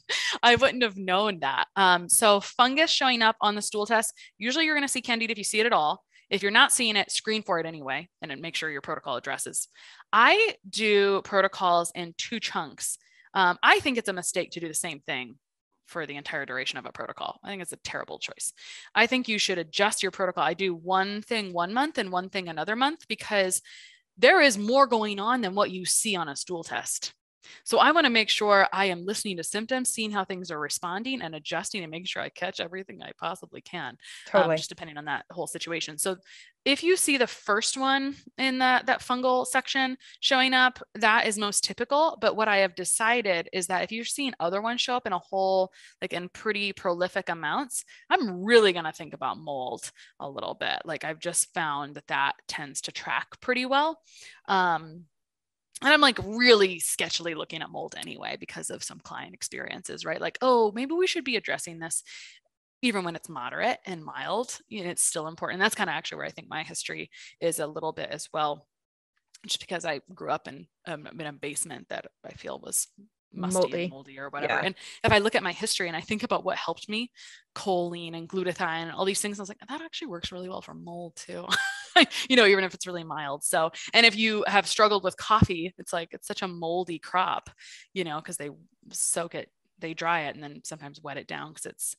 I wouldn't have known that. So fungus showing up on the stool test, usually you're going to see Candida if you see it at all. If you're not seeing it, screen for it anyway, and then make sure your protocol addresses. I do protocols in 2 chunks. I think it's a mistake to do the same thing for the entire duration of a protocol. I think it's a terrible choice. I think you should adjust your protocol. I do one thing 1 month and one thing another month, because there is more going on than what you see on a stool test. So I want to make sure I am listening to symptoms, seeing how things are responding, and adjusting and making sure I catch everything I possibly can. Totally. Just depending on that whole situation. So if you see the first one in that fungal section showing up, that is most typical. But what I have decided is that if you're seeing other ones show up in a whole, like in pretty prolific amounts, I'm really going to think about mold a little bit. Like I've just found that tends to track pretty well. And I'm like really sketchily looking at mold anyway, because of some client experiences, right? Like, oh, maybe we should be addressing this even when it's moderate and mild. It's still important. That's kind of actually where I think my history is a little bit as well, just because I grew up in a basement that I feel was musty and moldy or whatever. Yeah. And if I look at my history and I think about what helped me, choline and glutathione and all these things, I was like, that actually works really well for mold too. Even if it's really mild. So, and if you have struggled with coffee, it's like, it's such a moldy crop, because they soak it, they dry it, and then sometimes wet it down because it's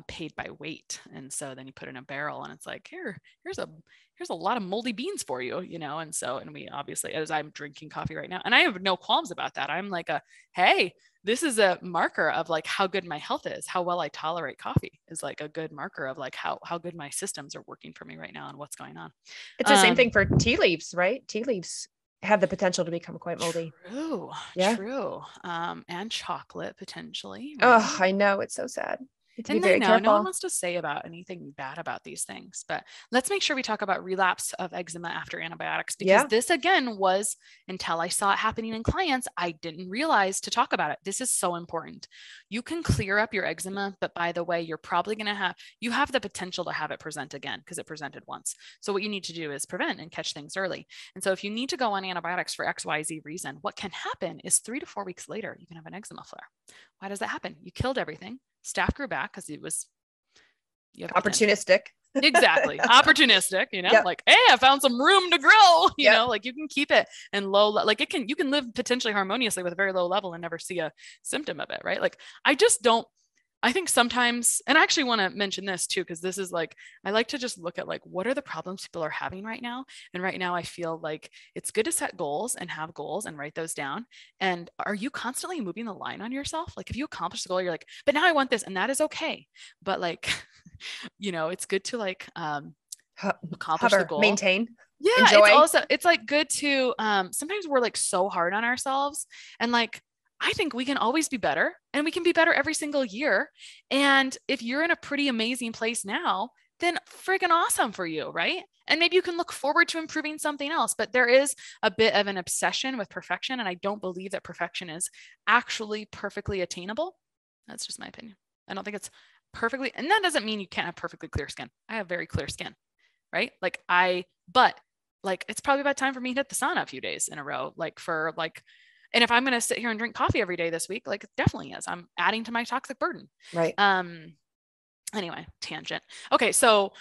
paid by weight. And so then you put it in a barrel and it's like, here's a lot of moldy beans for you, And so, and we obviously, as I'm drinking coffee right now, and I have no qualms about that. I'm like hey, this is a marker of like how good my health is. How well I tolerate coffee is like a good marker of like how good my systems are working for me right now and what's going on. It's the same thing for tea leaves, right? Tea leaves have the potential to become quite moldy. True. Yeah. True. And chocolate potentially. Right? Oh, I know. It's so sad. And I know no one wants to say about anything bad about these things, but let's make sure we talk about relapse of eczema after antibiotics, because this again was, until I saw it happening in clients, I didn't realize to talk about it. This is so important. You can clear up your eczema, but by the way, you're probably going to you have the potential to have it present again because it presented once. So what you need to do is prevent and catch things early. And so if you need to go on antibiotics for XYZ reason, what can happen is 3 to 4 weeks later, you can have an eczema flare. Why does that happen? You killed everything. Staph grew back because it was opportunistic. Exactly. Opportunistic, like, hey, I found some room to grow, like you can keep it in low, like you can live potentially harmoniously with a very low level and never see a symptom of it, right? Like I think sometimes, and I actually want to mention this too, because this is like, I like to just look at like, what are the problems people are having right now? And right now I feel like it's good to set goals and have goals and write those down. And are you constantly moving the line on yourself? Like if you accomplish the goal, you're like, but now I want this, and that is okay. But like, it's good to like accomplish the goal. Maintain. Yeah. Enjoy. It's like good to, sometimes we're like so hard on ourselves, and like, I think we can always be better, and we can be better every single year. And if you're in a pretty amazing place now, then friggin' awesome for you, right? And maybe you can look forward to improving something else, but there is a bit of an obsession with perfection. And I don't believe that perfection is actually perfectly attainable. That's just my opinion. I don't think it's perfectly, and that doesn't mean you can't have perfectly clear skin. I have very clear skin, right? But it's probably about time for me to hit the sauna a few days in a row, and if I'm going to sit here and drink coffee every day this week, like it definitely is. I'm adding to my toxic burden. Right. Anyway, tangent. Okay. So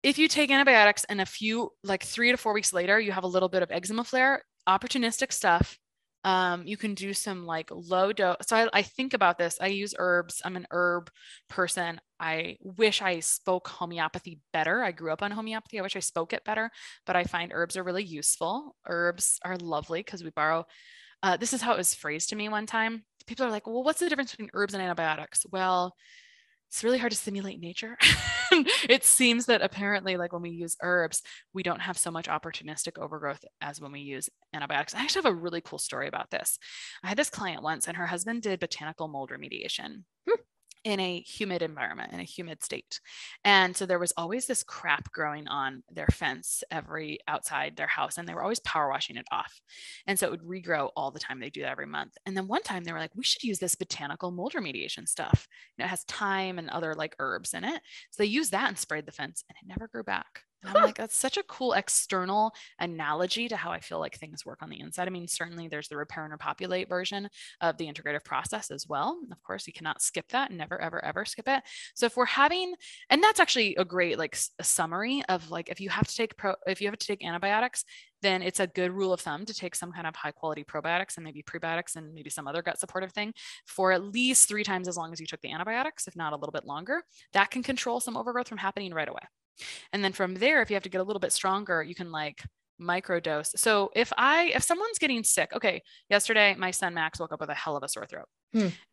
if you take antibiotics and 3 to 4 weeks later, you have a little bit of eczema flare, opportunistic stuff. You can do some like low dose. So I think about this. I use herbs. I'm an herb person. I wish I spoke homeopathy better. I grew up on homeopathy. I wish I spoke it better, but I find herbs are really useful. Herbs are lovely because we borrow. This is how it was phrased to me one time. people are like, well, what's the difference between herbs and antibiotics? Well, it's really hard to simulate nature. It seems that apparently, like when we use herbs, we don't have so much opportunistic overgrowth as when we use antibiotics. I actually have a really cool story about this. I had this client once, and her husband did botanical mold remediation in a humid environment, in a humid state. And so there was always this crap growing on their fence outside their house, and they were always power washing it off. And so it would regrow all the time. They do that every month. And then one time they were like, we should use this botanical mold remediation stuff. It has thyme and other like herbs in it. So they used that and sprayed the fence, and it never grew back. And I'm like, that's such a cool external analogy to how I feel like things work on the inside. I mean, certainly there's the repair and repopulate version of the integrative process as well. Of course, you cannot skip that. Never, ever, ever skip it. So if we're having, and that's actually a great like a summary of like, if you have to take antibiotics, then it's a good rule of thumb to take some kind of high quality probiotics and maybe prebiotics and maybe some other gut supportive thing for at least 3 times as long as you took the antibiotics, if not a little bit longer. That can control some overgrowth from happening right away. And then from there, if you have to get a little bit stronger, you can like microdose. So if someone's getting sick, okay, yesterday my son Max woke up with a hell of a sore throat.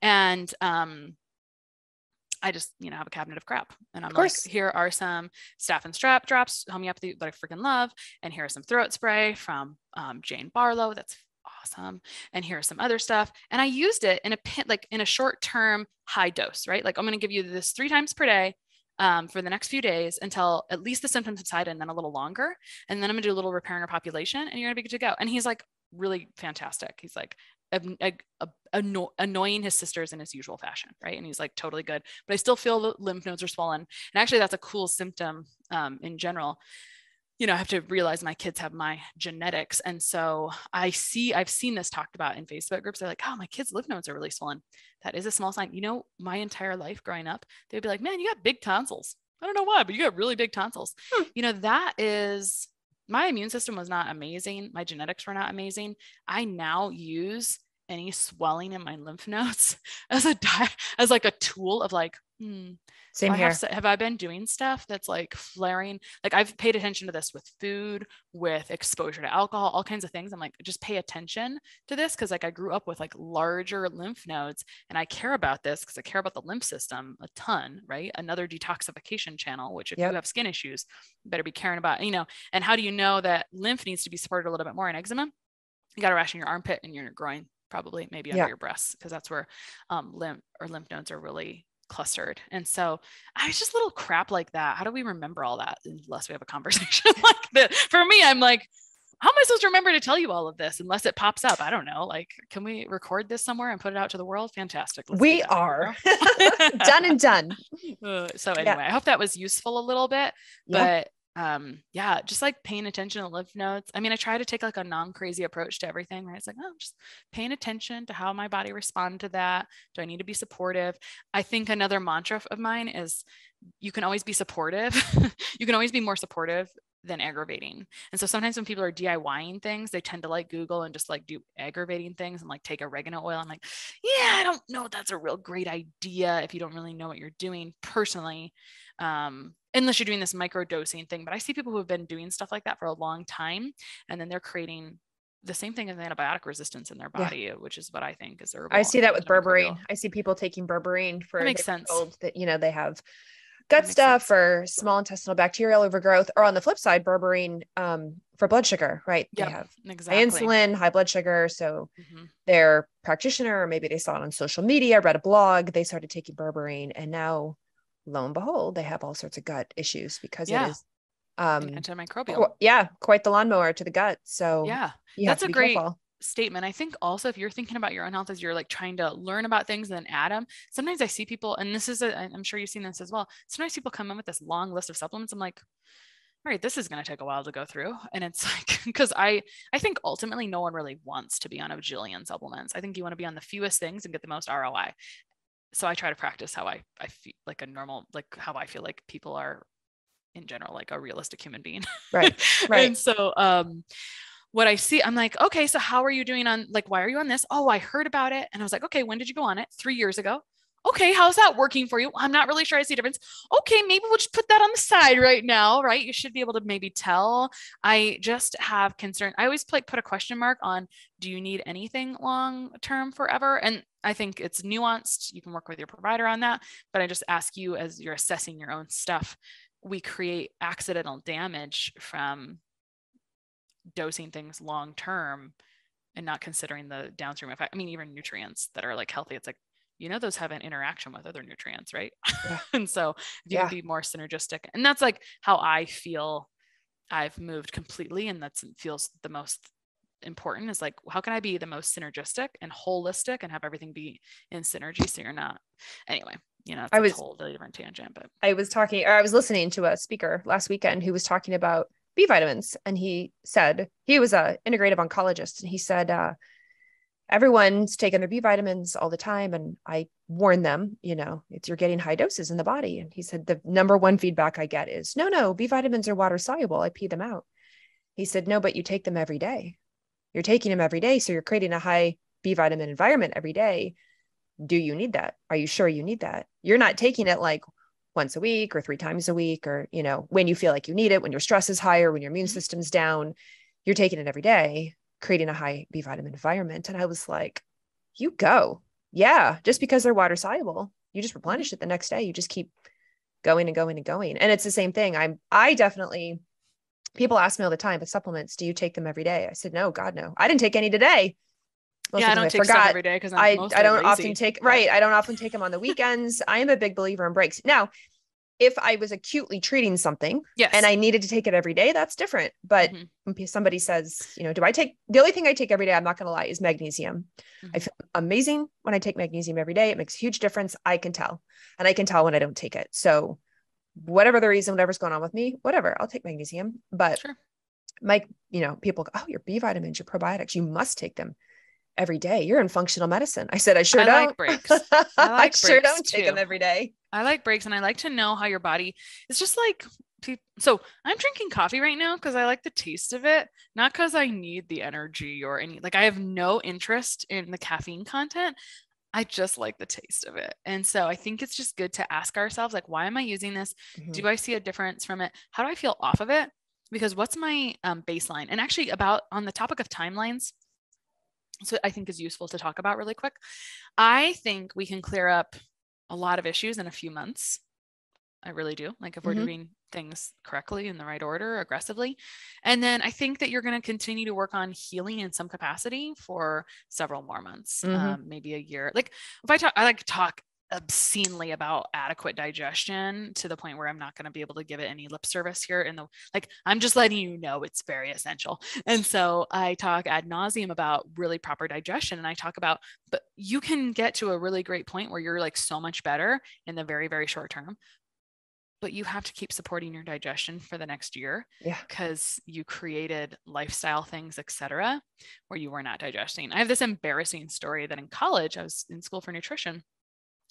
And I just, have a cabinet of crap, and I'm like, here are some Staph and Strep drops, homeopathy that I freaking love. And here are some throat spray from Jane Barlow. That's awesome. And here's some other stuff. And I used it in a short-term high dose, right? Like I'm going to give you this 3 times per day for the next few days until at least the symptoms subside, and then a little longer. And then I'm gonna do a little repair and repopulation, and you're gonna be good to go. And he's like really fantastic. He's like annoying his sisters in his usual fashion, right? And he's like totally good, but I still feel the lymph nodes are swollen. And actually that's a cool symptom in general. I have to realize my kids have my genetics. And so I've seen this talked about in Facebook groups. They're like, oh, my kids' lymph nodes are really swollen. That is a small sign. My entire life growing up, they'd be like, man, you got big tonsils. I don't know why, but you got really big tonsils. That is, my immune system was not amazing. My genetics were not amazing. I now use any swelling in my lymph nodes as like a tool of like, Same here. Have I been doing stuff that's like flaring? Like I've paid attention to this with food, with exposure to alcohol, all kinds of things. I'm like, just pay attention to this. Cause like I grew up with like larger lymph nodes, and I care about this because I care about the lymph system a ton, right? Another detoxification channel, which if you have skin issues, you better be caring about, and how do you know that lymph needs to be supported a little bit more in eczema? You got to ration your armpit and your groin, probably maybe under your breasts, because that's where lymph nodes are really clustered. And so I was just little crap like that. How do we remember all that unless we have a conversation like that? For me, I'm like, how am I supposed to remember to tell you all of this unless it pops up? I don't know. Like, can we record this somewhere and put it out to the world? Fantastic. We are done and done. So anyway, I hope that was useful a little bit, but just like paying attention to lymph nodes. I mean, I try to take like a non-crazy approach to everything, right? It's like, just paying attention to how my body responds to that. Do I need to be supportive? I think another mantra of mine is you can always be supportive. You can always be more supportive than aggravating. And so sometimes when people are DIYing things, they tend to like Google and just like do aggravating things and like take oregano oil. I'm like, I don't know if that's a real great idea if you don't really know what you're doing personally. Unless you're doing this micro dosing thing. But I see people who have been doing stuff like that for a long time, and then they're creating the same thing as antibiotic resistance in their body, which is what I think is herbal. I see that with berberine. I see people taking berberine for, that makes sense. That, they have gut stuff or small intestinal bacterial overgrowth, or on the flip side, berberine for blood sugar, right? They have insulin, high blood sugar. So their practitioner, or maybe they saw it on social media, read a blog, they started taking berberine, and now lo and behold, they have all sorts of gut issues because it is antimicrobial. Quite the lawnmower to the gut. So that's a great statement. I think also if you're thinking about your own health as you're like trying to learn about things and then add them, sometimes I see people, and this is I'm sure you've seen this as well. Sometimes people come in with this long list of supplements. I'm like, all right, this is going to take a while to go through. And it's like, because I think ultimately no one really wants to be on a bajillion supplements. I think you want to be on the fewest things and get the most ROI. So I try to practice how I feel like a normal, like how I feel like people are in general, like a realistic human being. Right. And so, what I see, I'm like, okay, so how are you doing on, like, why are you on this? Oh, I heard about it. And I was like, okay, when did you go on it? 3 years ago. Okay, how's that working for you? I'm not really sure I see a difference. Okay, maybe we'll just put that on the side right now, right? You should be able to maybe tell. I just have concern. I always put a question mark on, do you need anything long term forever? And I think it's nuanced. You can work with your provider on that. But I just ask you, as you're assessing your own stuff, we create accidental damage from dosing things long term and not considering the downstream effect. I mean, even nutrients that are like healthy, it's like, those have an interaction with other nutrients, right? Yeah. And so if you Yeah. can be more synergistic, and that's like how I feel I've moved completely. And that feels the most important, is like, how can I be the most synergistic and holistic and have everything be in synergy? So you're not, anyway, it's a totally different tangent, but I was listening to a speaker last weekend who was talking about B vitamins. And he said, he was a integrative oncologist. And he said, everyone's taking their B vitamins all the time. And I warn them, you're getting high doses in the body. And he said, the number one feedback I get is, no, B vitamins are water soluble. I pee them out. He said, no, but you take them every day. You're taking them every day. So you're creating a high B vitamin environment every day. Do you need that? Are you sure you need that? You're not taking it like once a week or 3 times a week, or, when you feel like you need it, when your stress is higher, when your immune system's down. You're taking it every day, creating a high B vitamin environment. And I was like, you go. Yeah. Just because they're water soluble, you just replenish it the next day. You just keep going and going and going. And it's the same thing. I definitely, people ask me all the time, but supplements, do you take them every day? I said, no, God, no. I didn't take any today. I don't take stuff every day because I don't lazy. Often take, right. I don't often take them on the weekends. I am a big believer in breaks. Now, if I was acutely treating something and I needed to take it every day, that's different. But when somebody says, the only thing I take every day, I'm not going to lie, is magnesium. I feel amazing when I take magnesium every day. It makes a huge difference. I can tell. And I can tell when I don't take it. So whatever the reason, whatever's going on with me, whatever, I'll take magnesium. But people go, oh, your B vitamins, your probiotics, you must take them every day. You're in functional medicine. I said, I sure don't. Like breaks. I sure don't take them every day. I like breaks, and I like to know how your body is just like. So I'm drinking coffee right now because I like the taste of it, not because I need the energy or I have no interest in the caffeine content. I just like the taste of it. And so I think it's just good to ask ourselves, like, why am I using this? Do I see a difference from it? How do I feel off of it? Because what's my baseline? And actually, about on the topic of timelines, so I think is useful to talk about really quick. I think we can clear up a lot of issues in a few months. I really do. Like if we're doing things correctly in the right order, aggressively. And then I think that you're going to continue to work on healing in some capacity for several more months, maybe a year. Like if I like to talk obscenely about adequate digestion to the point where I'm not going to be able to give it any lip service here I'm just letting you know it's very essential. And so I talk ad nauseum about really proper digestion, and I talk about, but you can get to a really great point where you're like so much better in the very, very short term, but you have to keep supporting your digestion for the next year because you created lifestyle things, etc., where you were not digesting. I have this embarrassing story that in college, I was in school for nutrition.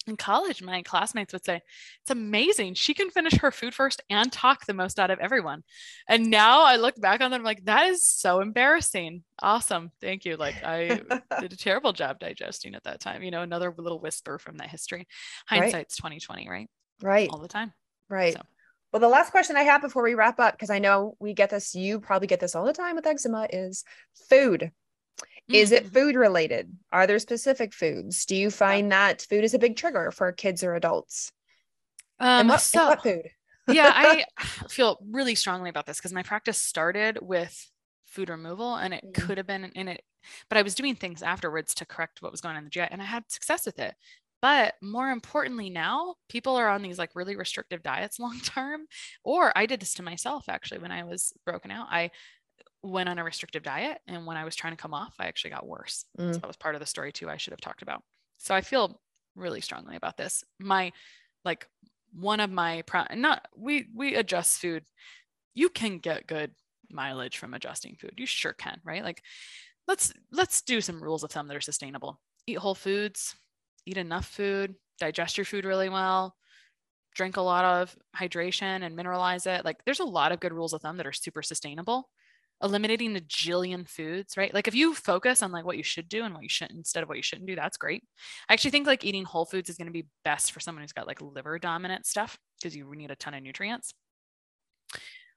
In college, my classmates would say, it's amazing. She can finish her food first and talk the most out of everyone. And now I look back on them like, that is so embarrassing. Awesome. Thank you. Like I did a terrible job digesting at that time. Another little whisper from that history. Hindsight's 2020, right? Right. All the time. Right. So. Well, the last question I have before we wrap up, because I know we get this, you probably get this all the time with eczema, is food. Is it food related? Are there specific foods? Do you find that food is a big trigger for kids or adults? And what food? I feel really strongly about this because my practice started with food removal, and it could have been in it, but I was doing things afterwards to correct what was going on in the GI, and I had success with it. But more importantly, now people are on these like really restrictive diets long term, or I did this to myself actually when I was broken out. I went on a restrictive diet, and when I was trying to come off, I actually got worse. So that was part of the story too I should have talked about. So I feel really strongly about this. We adjust food. You can get good mileage from adjusting food. You sure can, right? Like let's do some rules of thumb that are sustainable. Eat whole foods, eat enough food, digest your food really well, drink a lot of hydration and mineralize it. Like there's a lot of good rules of thumb that are super sustainable. eliminating a jillion foods, right? Like if you focus on like what you should do and what you shouldn't instead of what you shouldn't do, that's great. I actually think like eating whole foods is going to be best for someone who's got like liver dominant stuff because you need a ton of nutrients.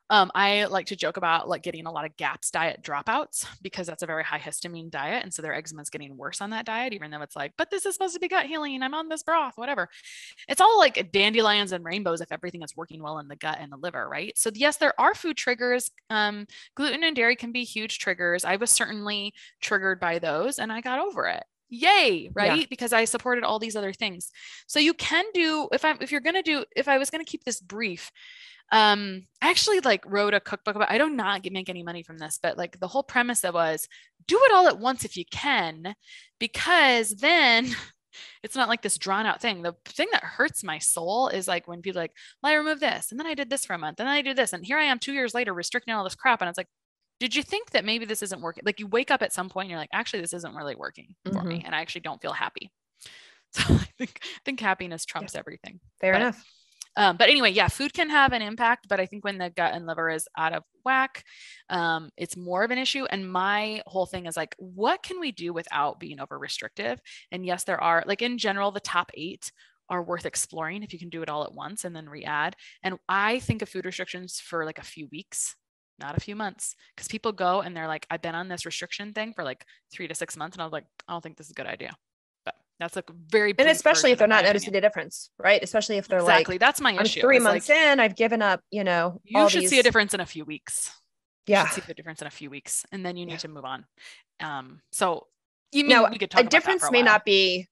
I like to joke about like getting a lot of GAPS diet dropouts because that's a very high histamine diet. And so their eczema is getting worse on that diet, even though it's like, but this is supposed to be gut healing. I'm on this broth, whatever. It's all like dandelions and rainbows if everything is working well in the gut and the liver, right? So yes, there are food triggers. Gluten and dairy can be huge triggers. I was certainly triggered by those and I got over it. Yay, right? Yeah. Because I supported all these other things. So you can do, if I was going to keep this brief, I actually like wrote a cookbook about, I do not make any money from this, but like the whole premise that was do it all at once if you can, because then it's not like this drawn out thing. The thing that hurts my soul is like when people are like, well, I removed this and then I did this for a month and then I do this. And here I am 2 years later restricting all this crap. And it's like, did you think that maybe this isn't working? Like you wake up at some point and you're like, actually, this isn't really working for me. And I actually don't feel happy. So I think happiness trumps everything. Fair enough. But anyway, yeah, food can have an impact, but I think when the gut and liver is out of whack, it's more of an issue. And my whole thing is like, what can we do without being over restrictive? And yes, there are, like in general, the top 8 are worth exploring if you can do it all at once and then re-add. And I think of food restrictions for like a few weeks, not a few months, because people go and they're like, I've been on this restriction thing for like 3 to 6 months. And I was like, I don't think this is a good idea. That's like very, and especially if they're not noticing a difference, right? Especially if they're exactly. That's my issue. 3 months in, I've given up, you should see a difference in a few weeks. Yeah. You should see the difference in a few weeks and then you need to move on. So we could talk a about difference that for a may while. not be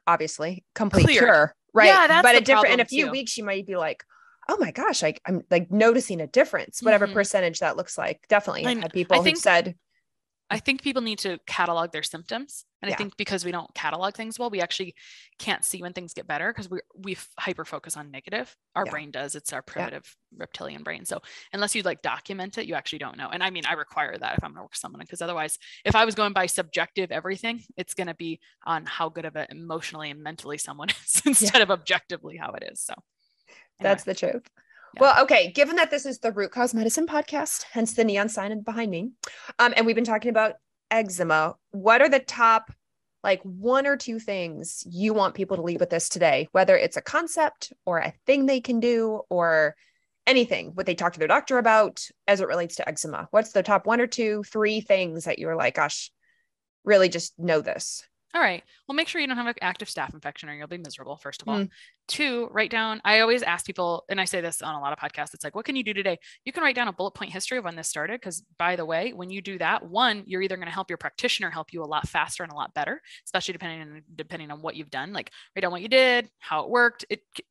obviously complete cure, right? Yeah, that's but in a few weeks, you might be like, oh my gosh, I'm like noticing a difference, whatever percentage that looks like. Definitely. I've had people who said, I think people need to catalog their symptoms. And I think because we don't catalog things well, we actually can't see when things get better because we hyper focus on negative. Our brain does. It's our primitive reptilian brain. So unless you like document it, you actually don't know. And I mean, I require that if I'm going to work with someone, because otherwise, if I was going by subjective everything, it's going to be on how good of it emotionally and mentally someone is instead of objectively how it is. So anyway. That's the truth. Yeah. Well, okay. Given that this is the Root Cause Medicine podcast, hence the neon sign behind me, and we've been talking about eczema, what are the top like 1 or 2 things you want people to leave with this today, whether it's a concept or a thing they can do or anything, what they talk to their doctor about as it relates to eczema? What's the top 1 or 2, 3 things that you're like, gosh, really just know this? All right. Well, make sure you don't have an active staph infection or you'll be miserable, first of all. 2, write down, I always ask people, and I say this on a lot of podcasts, it's like, what can you do today? You can write down a bullet point history of when this started. Because by the way, when you do that, 1, you're either going to help your practitioner help you a lot faster and a lot better, especially depending on what you've done. Like write down what you did, how it worked,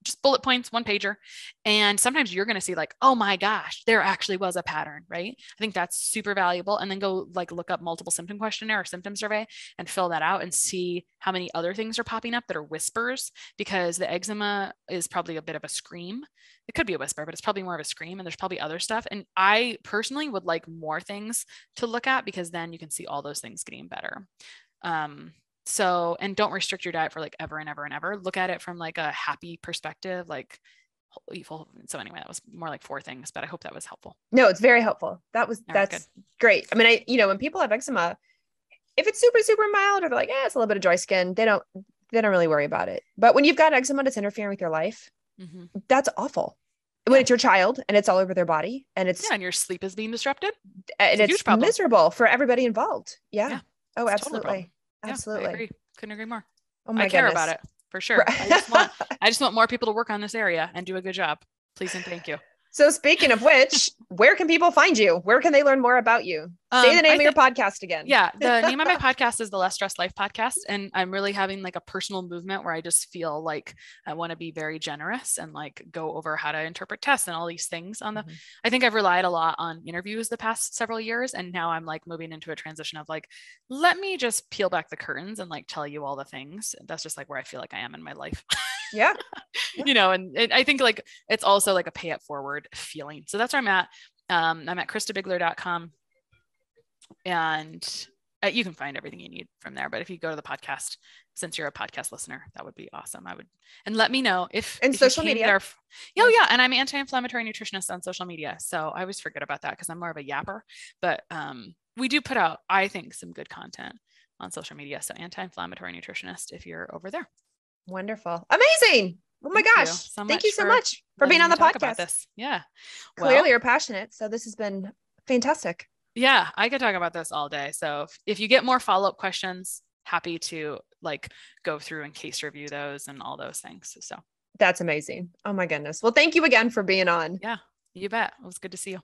just bullet points, 1 pager. And sometimes you're going to see like, oh my gosh, there actually was a pattern, right? I think that's super valuable. And then go like look up multiple symptom questionnaire or symptom survey and fill that out and see how many other things are popping up that are whispers, because the eczema is probably a bit of a scream. It could be a whisper, but it's probably more of a scream, and there's probably other stuff. And I personally would like more things to look at, because then you can see all those things getting better. So, and don't restrict your diet for like ever and ever and ever. Look at it from like a happy perspective, like so anyway, that was more like 4 things, but I hope that was helpful. No, it's very helpful. That's great. I mean, when people have eczema, if it's super, super mild, or they're like, it's a little bit of dry skin, they don't really worry about it. But when you've got eczema that's interfering with your life, that's awful. When it's your child and it's all over their body and it's and your sleep is being disrupted, and it's miserable for everybody involved. Yeah. Oh, absolutely. Absolutely. I agree. Couldn't agree more. Oh my I care about it for sure. I just want more people to work on this area and do a good job. Please and thank you. So speaking of which, where can people find you? Where can they learn more about you? Say the name of your podcast again. Yeah. The name of my podcast is the Less Stress Life Podcast. And I'm really having like a personal movement where I just feel like I want to be very generous and like go over how to interpret tests and all these things I think I've relied a lot on interviews the past several years. And now I'm like moving into a transition of like, let me just peel back the curtains and like tell you all the things. That's just like where I feel like I am in my life. Yeah. And I think like it's also like a pay it forward feeling. So that's where I'm at. I'm at ChristaBiegler.com. And you can find everything you need from there. But if you go to the podcast, since you're a podcast listener, that would be awesome. And let me know if social media. Yeah. And I'm anti-inflammatory nutritionist on social media. So I always forget about that because I'm more of a yapper, but we do put out, I think, some good content on social media. So anti-inflammatory nutritionist, if you're over there. Wonderful. Amazing. Oh my gosh. Thank you so much for being on the podcast. About this. Yeah. Clearly you're passionate. So this has been fantastic. Yeah. I could talk about this all day. So if you get more follow-up questions, happy to go through and case review those and all those things. So that's amazing. Oh my goodness. Well, thank you again for being on. Yeah, you bet. It was good to see you.